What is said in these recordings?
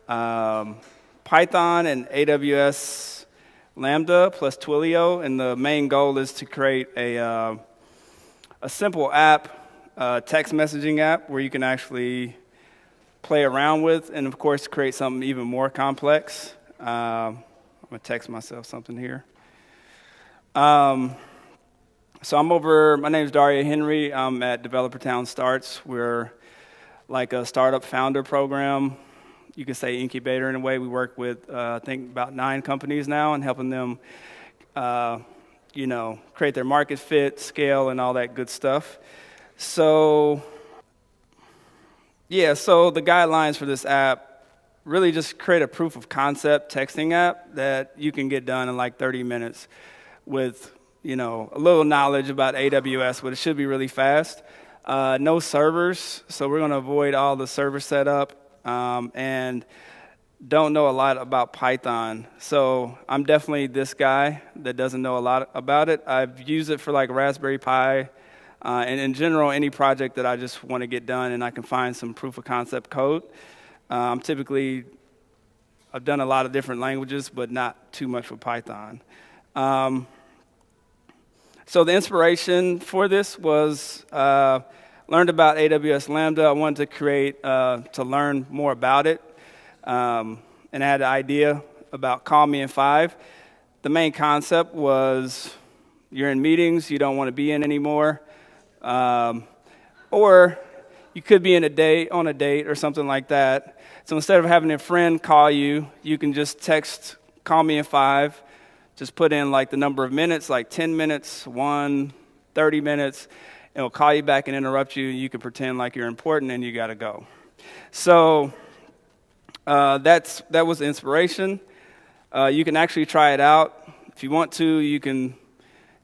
Python and AWS Lambda plus Twilio, and the main goal is to create a simple app, text messaging app, where you can actually play around with, and of course create something even more complex. I'm gonna text myself something here. So my name's Darye Henry. I'm at DeveloperTown Starts. We're like a startup founder program. You could say incubator in a way. We work with, I think, about 9 companies now and helping them, create their market fit, scale, and all that good stuff. So the guidelines for this app really just create a proof of concept texting app that you can get done in like 30 minutes with, a little knowledge about AWS, but it should be really fast. No servers, so we're going to avoid all the server setup, and don't know a lot about Python. So I'm definitely this guy that doesn't know a lot about it. I've used it for like Raspberry Pi, and in general, any project that I just want to get done and I can find some proof of concept code. I've done a lot of different languages, but not too much with Python. So the inspiration for this was learned about AWS Lambda. I wanted to learn more about it, and I had an idea about call me in 5. The main concept was you're in meetings you don't want to be in anymore, or you could be on a date or something like that. So instead of having a friend call you, you can just text call me in 5. Just put in like the number of minutes, like 10 minutes, 30 minutes. It'll call you back and interrupt you. You can pretend like you're important and you got to go. So that was the inspiration. You can actually try it out. If you want to, you can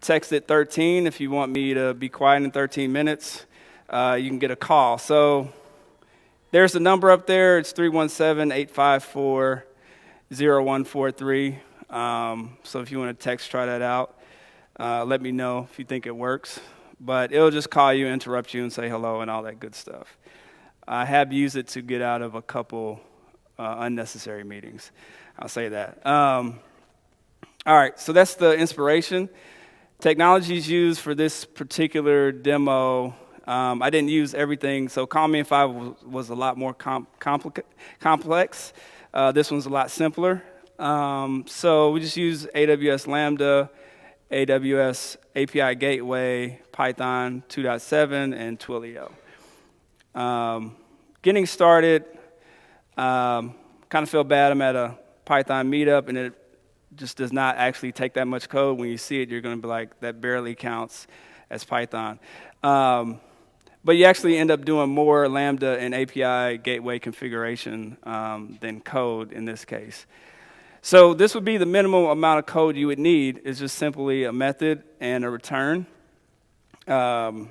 text it 13. If you want me to be quiet in 13 minutes, you can get a call. So there's the number up there. It's 317-854-0143. So if you want to text, try that out. Let me know if you think it works. But it'll just call you, interrupt you, and say hello and all that good stuff. I have used it to get out of a couple unnecessary meetings. I'll say that. All right, so that's the inspiration. Technologies used for this particular demo, I didn't use everything. So Call Me in 5 was a lot more complex. This one's a lot simpler. So we just use AWS Lambda, AWS API Gateway, Python 2.7, and Twilio. Getting started, kind of feel bad. I'm at a Python meetup, and it just does not actually take that much code. When you see it, you're going to be like, that barely counts as Python. But you actually end up doing more Lambda and API Gateway configuration than code in this case. So this would be the minimum amount of code you would need, is just simply a method and a return. Of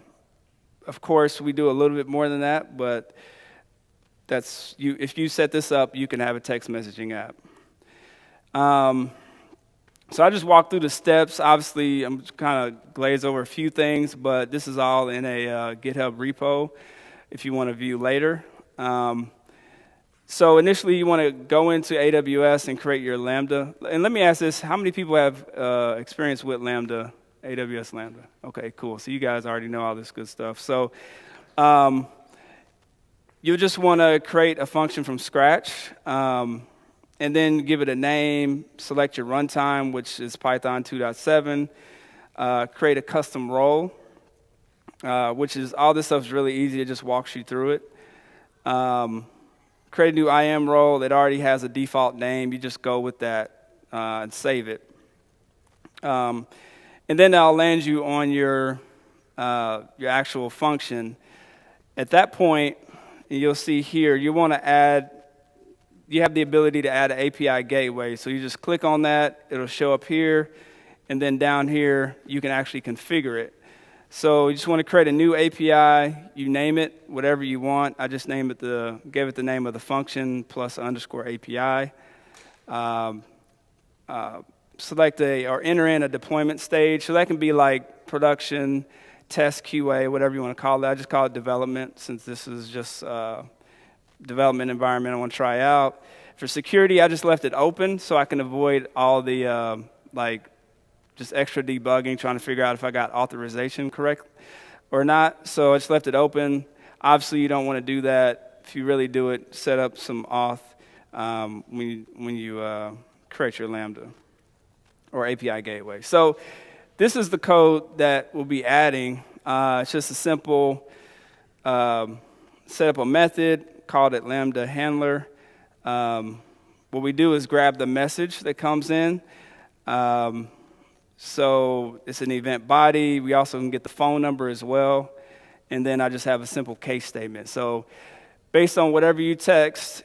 course, we do a little bit more than that, but if you set this up, you can have a text messaging app. So I just walked through the steps. Obviously, I'm kind of glaze over a few things, but this is all in a GitHub repo if you want to view later. So initially, you want to go into AWS and create your Lambda. And let me ask this, how many people have experience with Lambda, AWS Lambda? Okay, cool. So you guys already know all this good stuff. So you just want to create a function from scratch, and then give it a name, select your runtime, which is Python 2.7, create a custom role, which is, all this stuff is really easy. It just walks you through it. Create a new IAM role. It already has a default name. You just go with that and save it. And then that'll land you on your actual function. At that point, you'll see here, you want to you have the ability to add an API gateway. So you just click on that. It'll show up here. And then down here, you can actually configure it. So you just want to create a new API. You name it whatever you want. I just gave it the name of the function plus underscore API. Select or enter in a deployment stage. So that can be like production, test, QA, whatever you want to call it. I just call it development, since this is just development environment I want to try out. For security, I just left it open so I can avoid all the just extra debugging, trying to figure out if I got authorization correct or not. So I just left it open. Obviously, you don't want to do that. If you really do it, set up some auth when you create your Lambda or API gateway. So this is the code that we'll be adding. It's just a simple set up a method, called it Lambda handler. What we do is grab the message that comes in. So it's an event body. We also can get the phone number as well. And then I just have a simple case statement. So based on whatever you text,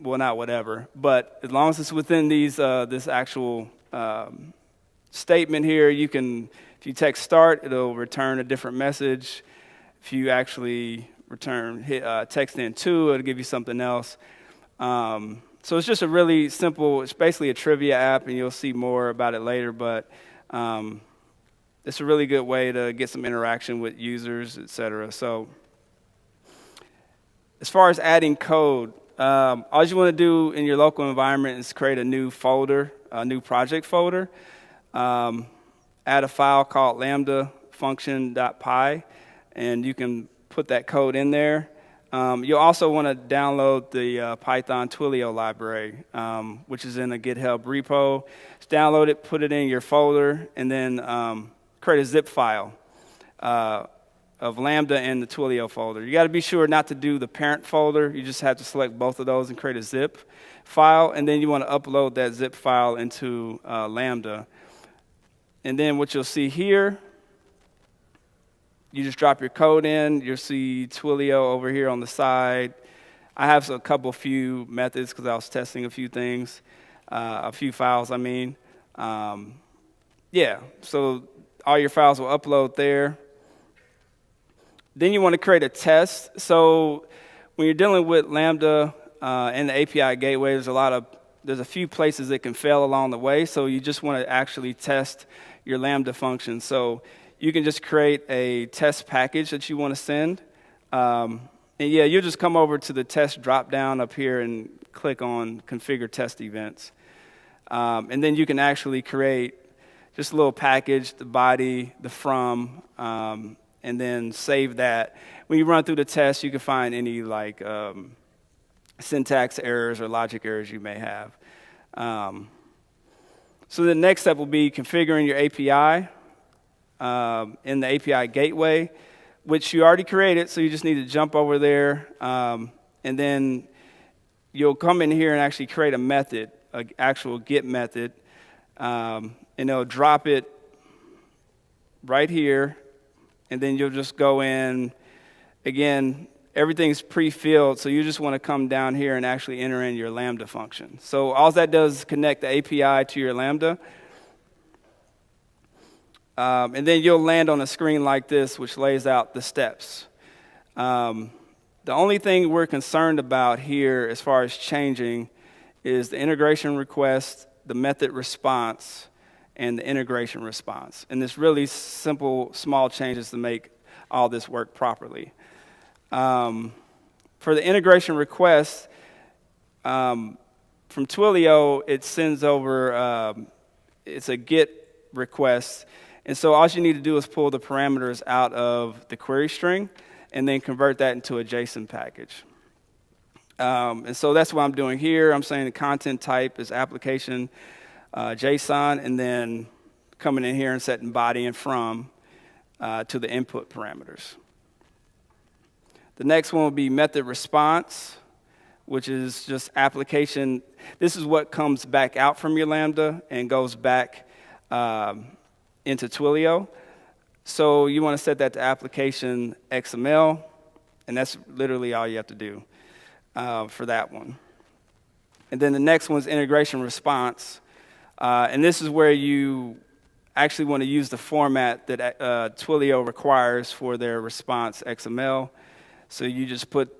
well, not whatever, but as long as it's within these this actual statement here, if you text start, it'll return a different message. If you actually text in to, it'll give you something else. So it's just a really simple, it's basically a trivia app, and you'll see more about it later, but it's a really good way to get some interaction with users, et cetera. So as far as adding code, all you want to do in your local environment is create a new folder, a new project folder. Add a file called lambda function.py, and you can put that code in there. You'll also want to download the Python Twilio library, which is in a GitHub repo. Just download it, put it in your folder, and then create a zip file of Lambda and the Twilio folder. You got to be sure not to do the parent folder. You just have to select both of those and create a zip file, and then you want to upload that zip file into Lambda. And then what you'll see here, you just drop your code in. You'll see Twilio over here on the side. I have a few methods because I was testing a few things, a few files, I mean. So all your files will upload there. Then you want to create a test. So when you're dealing with Lambda and the API gateway, there's a few places it can fail along the way. So you just want to actually test your Lambda function. So you can just create a test package that you want to send. You'll just come over to the test drop-down up here and click on Configure Test Events. And then you can actually create just a little package, the body, the from, and then save that. When you run through the test, you can find any syntax errors or logic errors you may have. So the next step will be configuring your API in the API gateway, which you already created, so you just need to jump over there, and then you'll come in here and actually create a method, an actual get method, and it'll drop it right here, and then you'll just go in. Again, everything's pre-filled, so you just want to come down here and actually enter in your Lambda function. So all that does is connect the API to your Lambda. And then you'll land on a screen like this, which lays out the steps. The only thing we're concerned about here as far as changing is the integration request, the method response, and the integration response. And it's really simple, small changes to make all this work properly. For the integration request, from Twilio, it sends over, it's a GET request. And so all you need to do is pull the parameters out of the query string and then convert that into a JSON package. And so that's what I'm doing here. I'm saying the content type is application JSON, and then coming in here and setting body and from to the input parameters. The next one will be method response, which is just application. This is what comes back out from your Lambda and goes back into Twilio. So you want to set that to application XML, and that's literally all you have to do for that one. And then the next one is integration response. And this is where you actually want to use the format that Twilio requires for their response XML. So you just put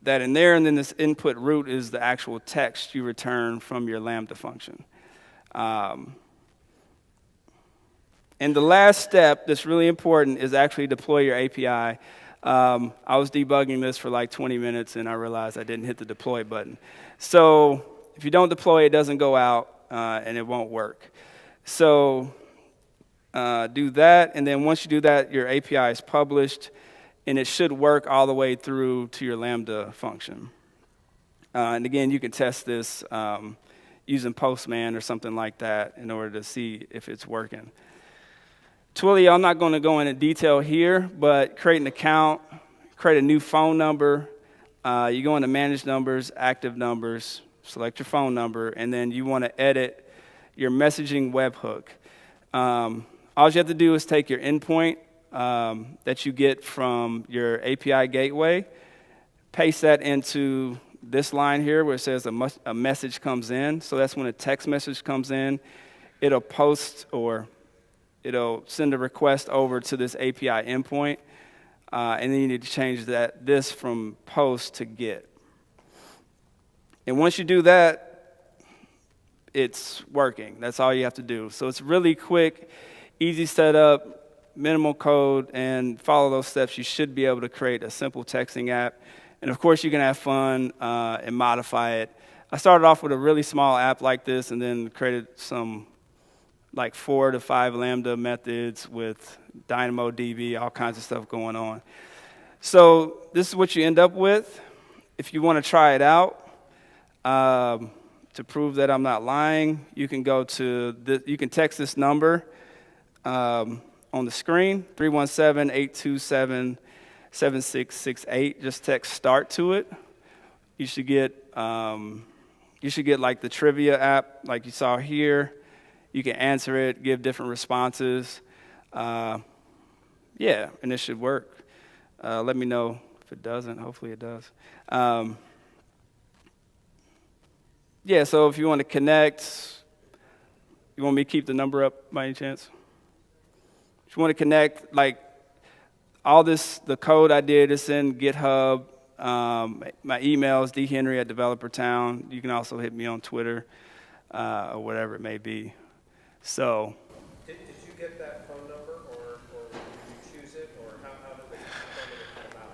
that in there, and then this input root is the actual text you return from your Lambda function. And the last step that's really important is actually deploy your API. I was debugging this for like 20 minutes, and I realized I didn't hit the deploy button. So if you don't deploy, it doesn't go out, and it won't work. So do that, and then once you do that, your API is published, and it should work all the way through to your Lambda function. And again, you can test this using Postman or something like that in order to see if it's working. Twilio, I'm not going to go into detail here, but create an account, create a new phone number. You go into Manage Numbers, Active Numbers, select your phone number, and then you want to edit your messaging webhook. All you have to do is take your endpoint that you get from your API gateway, paste that into this line here where it says a message comes in. So that's when a text message comes in. It'll post or it'll send a request over to this API endpoint. And then you need to change this from post to get. And once you do that, it's working. That's all you have to do. So it's really quick, easy setup, minimal code, and follow those steps. You should be able to create a simple texting app. And of course, you can have fun and modify it. I started off with a really small app like this and then created some like 4 to 5 Lambda methods with DynamoDB, all kinds of stuff going on. So this is what you end up with. If you want to try it out, to prove that I'm not lying, you can go to you can text this number on the screen, 317-827-7668. Just text start to it. You should get like the trivia app like you saw here. You can answer it, give different responses. Yeah, and it should work. Let me know if it doesn't. Hopefully it does. Yeah, so if you want to connect, you want me to keep the number up by any chance? If you want to connect, like all this, the code I did is in GitHub. My email is dhenry@DeveloperTown. You can also hit me on Twitter or whatever it may be. So. Did you get that phone number, or did you choose it, or how did the phone number come out?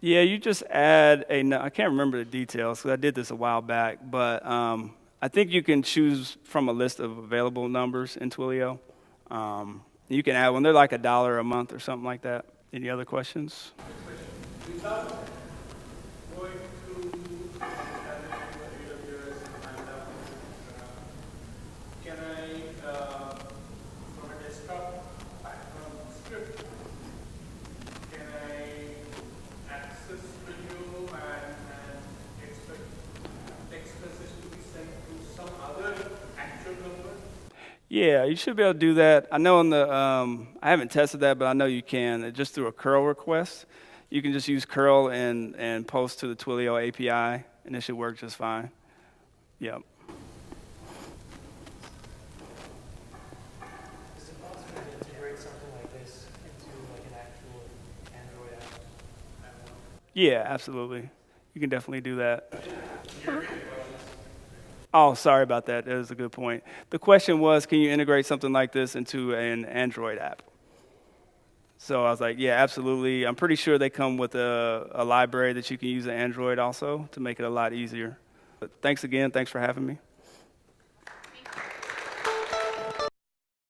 Yeah, you just add I can't remember the details because I did this a while back, but I think you can choose from a list of available numbers in Twilio. You can add one. They're like $1 a month or something like that. Any other questions? Without going through AWS Lambda, can I, from a desktop Python script, can I access Twilio and expect text message to be sent to some other actual number? Yeah, you should be able to do that. I know I haven't tested that, but I know you can. Just through a curl request. You can just use curl and post to the Twilio API, and it should work just fine. Yep. Is it possible to integrate something like this into like an actual Android app? Yeah, absolutely. You can definitely do that. Oh, sorry about that. That was a good point. The question was, can you integrate something like this into an Android app? So I was like, yeah, absolutely. I'm pretty sure they come with a library that you can use in Android also to make it a lot easier. But thanks again. Thanks for having me.